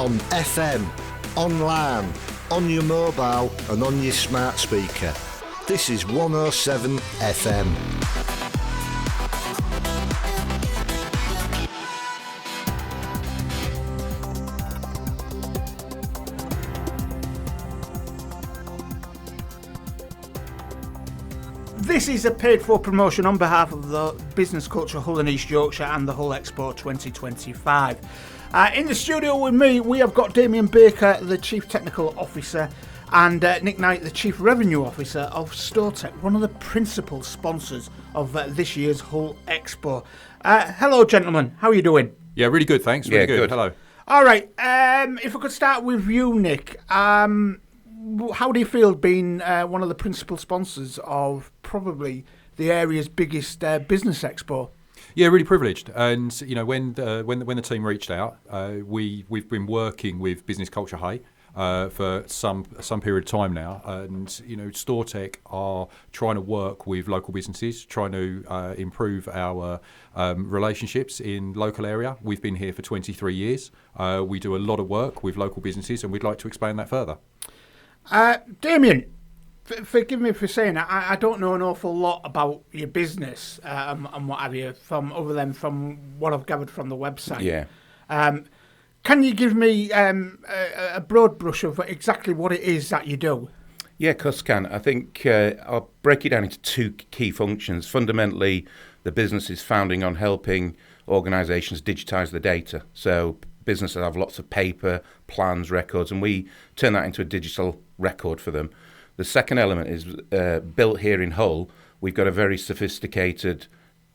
on FM, online, on your mobile and on your smart speaker. This is 107 FM. This is a paid-for promotion on behalf of the Business Culture Hull and East Yorkshire and the Hull Expo 2025. In the studio with me, we have got Damien Baker, the Chief Technical Officer, and Nick Knight, the Chief Revenue Officer of Storetec, one of the principal sponsors of this year's Hull Expo. Hello, gentlemen. How are you doing? Yeah, really good, thanks. Really good. Hello. All right. If I could start with you, Nick. How do you feel being one of the principal sponsors of probably the area's biggest business expo? Yeah, really privileged. And you know, when the team reached out, we've been working with Business Culture Hay for some period of time now, and you know, Storetec are trying to work with local businesses, trying to improve our relationships in local area. We've been here for 23 years. We do a lot of work with local businesses, and we'd like to expand that further. Damien, forgive me for saying I don't know an awful lot about your business and what have you other than from what I've gathered from the website. Yeah. Can you give me a broad brush of exactly what it is that you do? Yeah, of course can. I think I'll break it down into two key functions. Fundamentally, the business is founding on helping organisations digitise the data. So businesses have lots of paper, plans, records, and we turn that into a digital record for them. The second element is built here in Hull. We've got a very sophisticated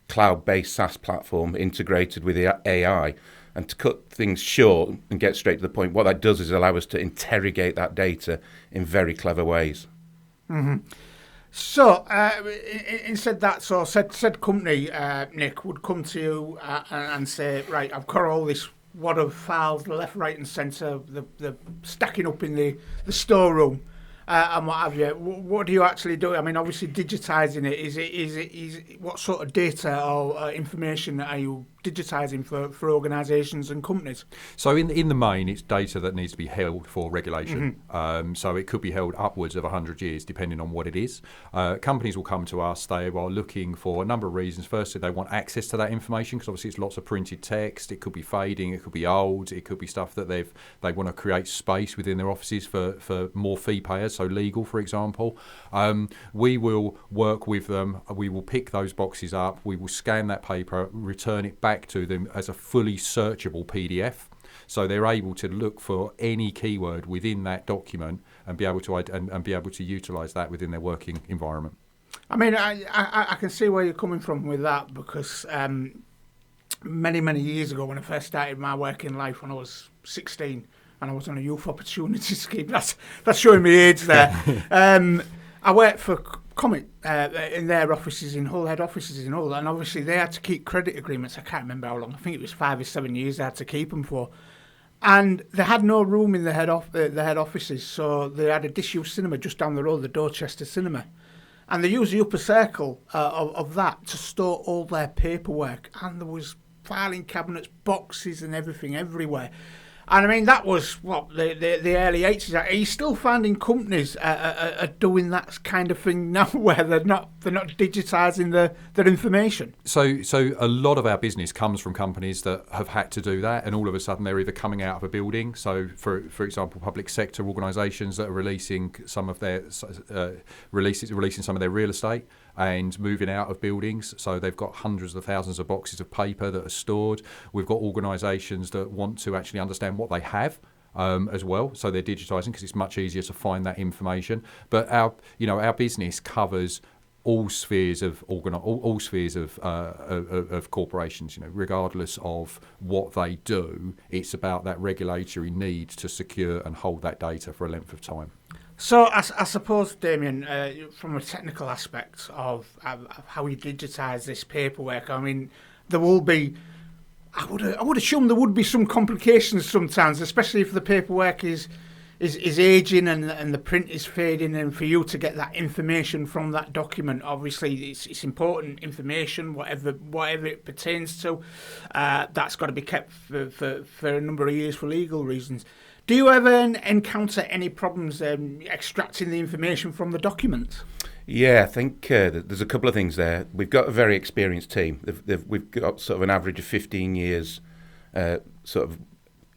cloud-based SaaS platform integrated with AI. And to cut things short and get straight to the point, what that does is allow us to interrogate that data in very clever ways. Mm-hmm. So, instead that, said company, Nick, would come to you and say, right, I've got all this wad of files left, right and centre, the stacking up in the storeroom and what have you. What do you actually do? I mean, obviously digitising it, is it what sort of data or information are you digitising for organisations and companies? So in the main, it's data that needs to be held for regulation. Mm-hmm. So it could be held upwards of 100 years, depending on what it is. Companies will come to us. They are looking for a number of reasons. Firstly, they want access to that information because obviously it's lots of printed text. It could be fading. It could be old. It could be stuff that they want to create space within their offices for more fee payers. So legal, for example. We will work with them. We will pick those boxes up. We will scan that paper, return it back to them as a fully searchable PDF, so they're able to look for any keyword within that document and be able to utilise that within their working environment. I mean, I can see where you're coming from with that because many years ago when I first started my working life when I was 16 and I was on a youth opportunity scheme, that's showing me age there. I worked for Comet in their offices in Hull, head offices in Hull, and obviously they had to keep credit agreements. I can't remember how long. I think it was 5 or 7 years they had to keep them for. And they had no room in the head offices, so they had a disused cinema just down the road, the Dorchester Cinema. And they used the upper circle of that to store all their paperwork. And there was filing cabinets, boxes and everything everywhere. And I mean, that was, the early 80s. Are you still finding companies are doing that kind of thing now where they're not digitising their information? So a lot of our business comes from companies that have had to do that, and all of a sudden they're either coming out of a building. So, for example, public sector organisations that are releasing some of their releasing some of their real estate and moving out of buildings. So they've got hundreds of thousands of boxes of paper that are stored. We've got organisations that want to actually understand what they have as well. So they're digitising because it's much easier to find that information. But our business covers all spheres of of corporations. Regardless of what they do, it's about that regulatory need to secure and hold that data for a length of time. So I suppose, Damien, from a technical aspect of how you digitise this paperwork, I mean, there will be, I would assume there would be some complications sometimes, especially if the paperwork is is aging and the print is fading, and for you to get that information from that document, obviously it's important information, whatever it pertains to, that's got to be kept for a number of years for legal reasons. Do you ever encounter any problems extracting the information from the documents? Yeah, I think there's a couple of things there. We've got a very experienced team. We've got sort of an average of 15 years sort of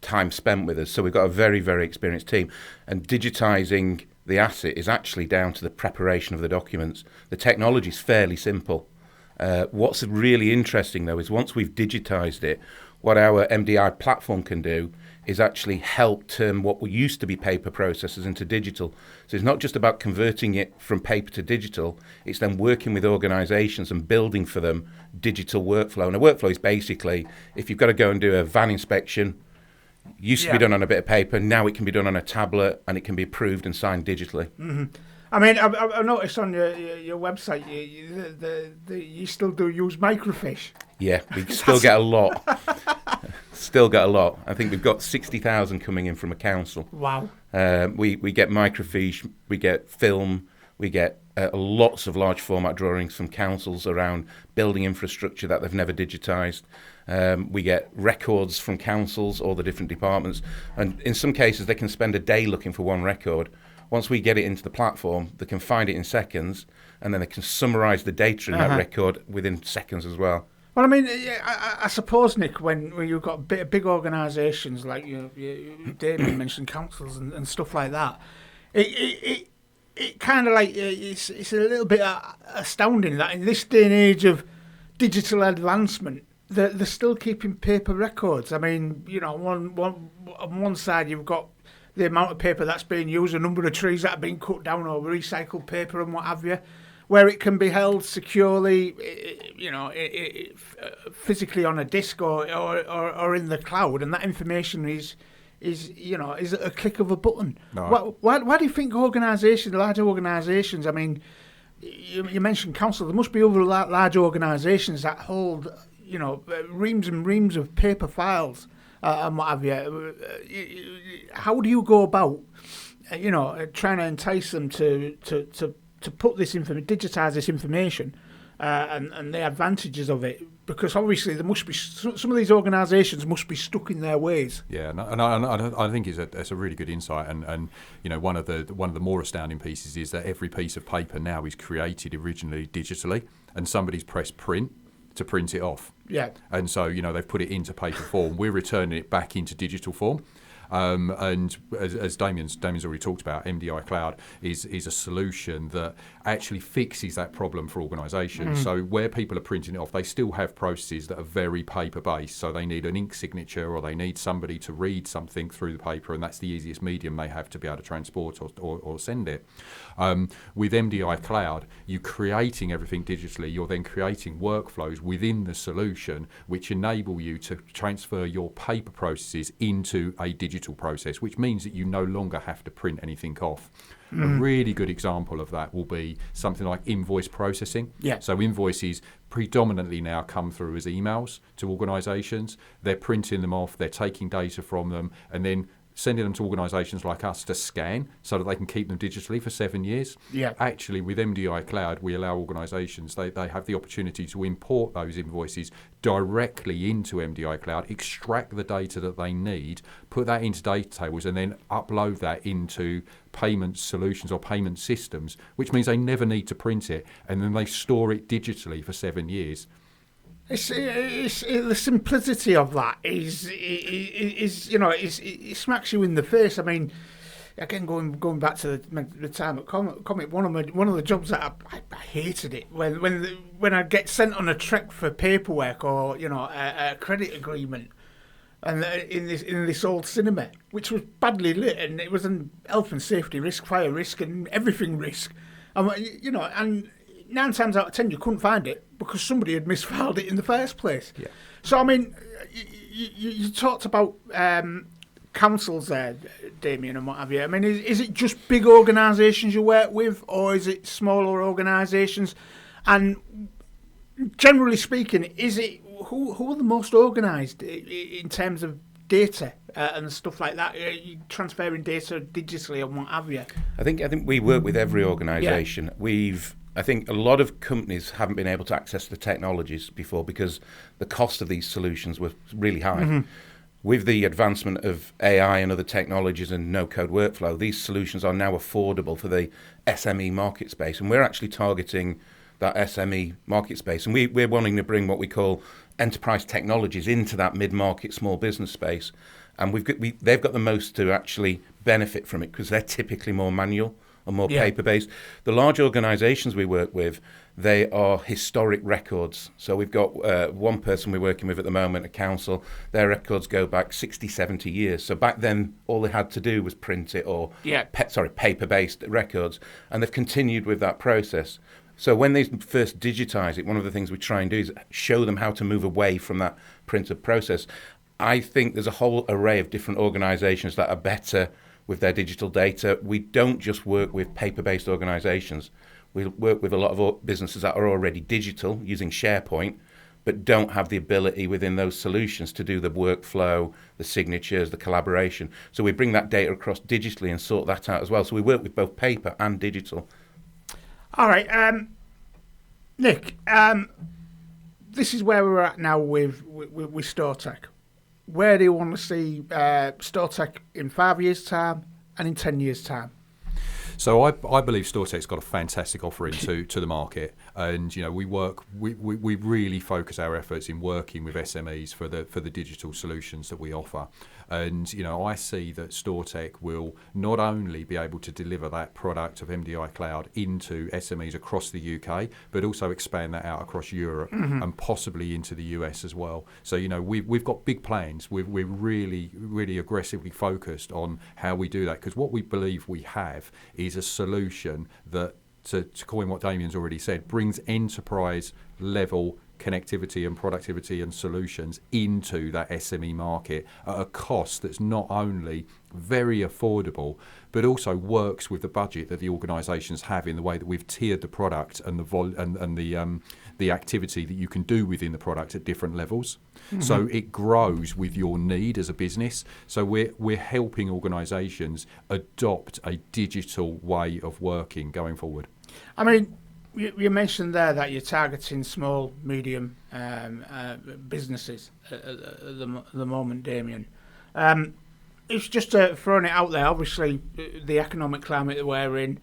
time spent with us. So we've got a very, very experienced team. And digitising the asset is actually down to the preparation of the documents. The technology is fairly simple. What's really interesting, though, is once we've digitised it, what our MDI platform can do is actually help turn what used to be paper processes into digital. So it's not just about converting it from paper to digital, it's then working with organisations and building for them digital workflow. And a workflow is basically, if you've got to go and do a van inspection, used to be done on a bit of paper, now it can be done on a tablet and it can be approved and signed digitally. Mm-hmm. I mean, I've noticed on your website you still do use microfiche. Yeah, we still get a lot. Still get a lot. I think we've got 60,000 coming in from a council. Wow. We get microfiche, we get film, we get lots of large format drawings from councils around building infrastructure that they've never digitised. We get records from councils, all the different departments, and in some cases they can spend a day looking for one record. Once we get it into the platform, they can find it in seconds, and then they can summarise the data in that record within seconds as well. Well, I mean, I suppose, Nick, when you've got big organisations like Damien mentioned, councils and stuff like that, it kind of like it's a little bit astounding that in this day and age of digital advancement, they're still keeping paper records. I mean, on one side you've got the amount of paper that's being used, a number of trees that are being cut down, or recycled paper and what have you, where it can be held securely, physically on a disk or in the cloud, and that information is at a click of a button. No. Why do you think large organisations, I mean, you mentioned council, there must be other large organisations that hold, reams and reams of paper files and what have you. How do you go about, trying to entice them to put this digitise this information and the advantages of it? Because obviously there must be some of these organisations must be stuck in their ways. Yeah, and I think it's a really good insight, and one of the more astounding pieces is that every piece of paper now is created originally digitally, and somebody's pressed print to print it off. Yeah. And so they've put it into paper form. We're returning it back into digital form. And as Damien's already talked about, MDI Cloud is a solution that actually fixes that problem for organisations. So where people are printing it off, they still have processes that are very paper-based. So they need an ink signature, or they need somebody to read something through the paper, and that's the easiest medium they have to be able to transport or send it. With MDI Cloud, you're creating everything digitally. You're then creating workflows within the solution which enable you to transfer your paper processes into a digital process, which means that you no longer have to print anything off. A really good example of that will be something like invoice processing. Yeah. So invoices predominantly now come through as emails to organisations. They're printing them off, they're taking data from them, and then sending them to organisations like us to scan so that they can keep them digitally for 7 years. Yeah. Actually, with MDI Cloud, we allow organisations, they have the opportunity to import those invoices directly into MDI Cloud, extract the data that they need, put that into data tables, and then upload that into payment solutions or payment systems, which means they never need to print it, and then they store it digitally for 7 years. It's the simplicity of that is it smacks you in the face. I mean, again, going back to the time at Comet, one of the jobs that I hated it when I get sent on a trek for paperwork or a credit agreement, and in this old cinema, which was badly lit, and it was an health and safety risk, fire risk, and everything risk, and 9 times out of 10 you couldn't find it because somebody had misfiled it in the first place. Yeah. So I mean, you talked about councils there, Damien, and what have you. I mean, is it just big organisations you work with, or is it smaller organisations? And generally speaking, is it who are the most organised in terms of data and stuff like that, transferring data digitally and what have you. I think we work with every organisation. I think a lot of companies haven't been able to access the technologies before because the cost of these solutions was really high. Mm-hmm. With the advancement of AI and other technologies and no-code workflow, these solutions are now affordable for the SME market space, and we're actually targeting that SME market space, and we're wanting to bring what we call enterprise technologies into that mid-market small business space, and they've got the most to actually benefit from it because they're typically more manual and more paper-based. The large organisations we work with, they are historic records. So we've got one person we're working with at the moment, a council. Their records go back 60, 70 years. So back then, all they had to do was print it or paper-based records. And they've continued with that process. So when they first digitise it, one of the things we try and do is show them how to move away from that printed process. I think there's a whole array of different organisations that are better with their digital data. We don't just work with paper-based organisations. We work with a lot of businesses that are already digital using SharePoint, but don't have the ability within those solutions to do the workflow, the signatures, the collaboration. So we bring that data across digitally and sort that out as well. So we work with both paper and digital. All right, Nick, this is where we're at now with Storetec. Where do you want to see Storetec in 5 years' time and in 10 years' time? So I believe Storetec's got a fantastic offering to the market, and we really focus our efforts in working with SMEs for the digital solutions that we offer. And I see that Storetec will not only be able to deliver that product of MDI Cloud into SMEs across the UK, but also expand that out across Europe and possibly into the US as well. So we've got big plans. We're really aggressively focused on how we do that, because what we believe we have is a solution that, to coin what Damien's already said, brings enterprise level connectivity and productivity and solutions into that SME market at a cost that's not only very affordable, but also works with the budget that the organisations have in the way that we've tiered the product and the activity that you can do within the product at different levels. Mm-hmm. So it grows with your need as a business. So we're helping organisations adopt a digital way of working going forward. I mean, you mentioned there that you're targeting small, medium businesses at the moment, Damien. It's just throwing it out there. Obviously, the economic climate that we're in,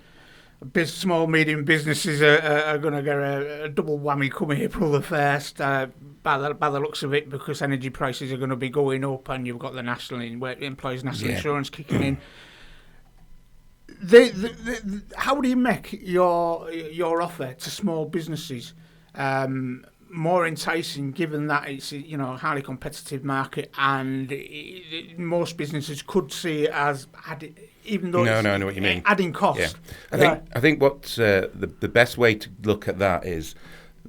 small, medium businesses are going to get a double whammy coming April the 1st by the looks of it, because energy prices are going to be going up and you've got the employees' national insurance kicking in. How do you make your offer to small businesses more enticing, given that it's a highly competitive market, and most businesses could see it as even though I know what you mean, adding cost. Yeah. I think what the best way to look at that is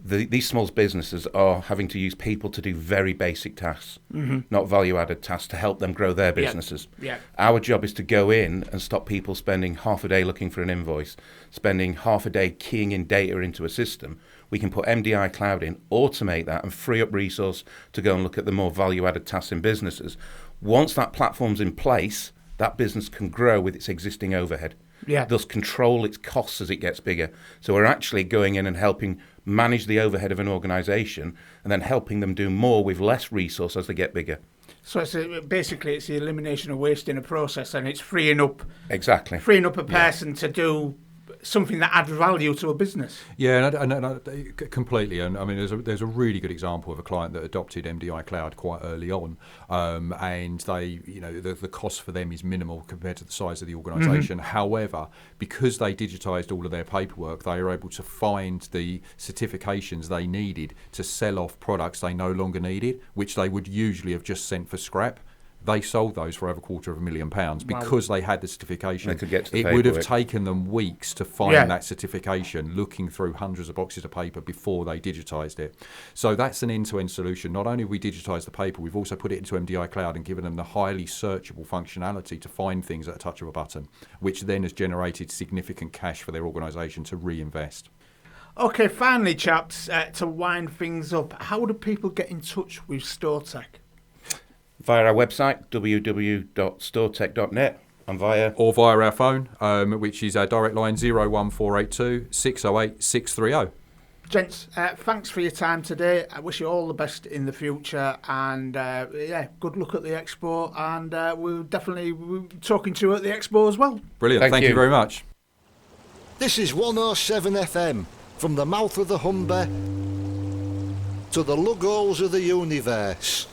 these small businesses are having to use people to do very basic tasks, not value-added tasks, to help them grow their businesses. Yeah. Our job is to go in and stop people spending half a day looking for an invoice, spending half a day keying in data into a system. We can put MDI Cloud in, automate that, and free up resource to go and look at the more value-added tasks in businesses. Once that platform's in place, that business can grow with its existing overhead. Yeah. Thus control its costs as it gets bigger. So we're actually going in and helping manage the overhead of an organisation and then helping them do more with less resource as they get bigger. So basically it's the elimination of waste in a process, and it's freeing up a person to do something that adds value to a business. Yeah, and completely. And I mean, there's a really good example of a client that adopted MDI Cloud quite early on, and they, the cost for them is minimal compared to the size of the organisation. However, because they digitised all of their paperwork, they were able to find the certifications they needed to sell off products they no longer needed, which they would usually have just sent for scrap. They sold those for over £250,000 because they had the certification. They could get to the it would have taken them weeks to find that certification, looking through hundreds of boxes of paper before they digitised it. So that's an end-to-end solution. Not only have we digitised the paper, we've also put it into MDI Cloud and given them the highly searchable functionality to find things at a touch of a button, which then has generated significant cash for their organisation to reinvest. Okay, finally, chaps, to wind things up, how do people get in touch with Storetec? Via our website, www.storetec.net, and via our phone, which is our direct line 01482 608 630. Gents, thanks for your time today. I wish you all the best in the future, and good luck at the expo, and we'll definitely be talking to you at the expo as well. Brilliant, thank you very much. This is 107 FM, from the mouth of the Humber to the lugholes of the universe.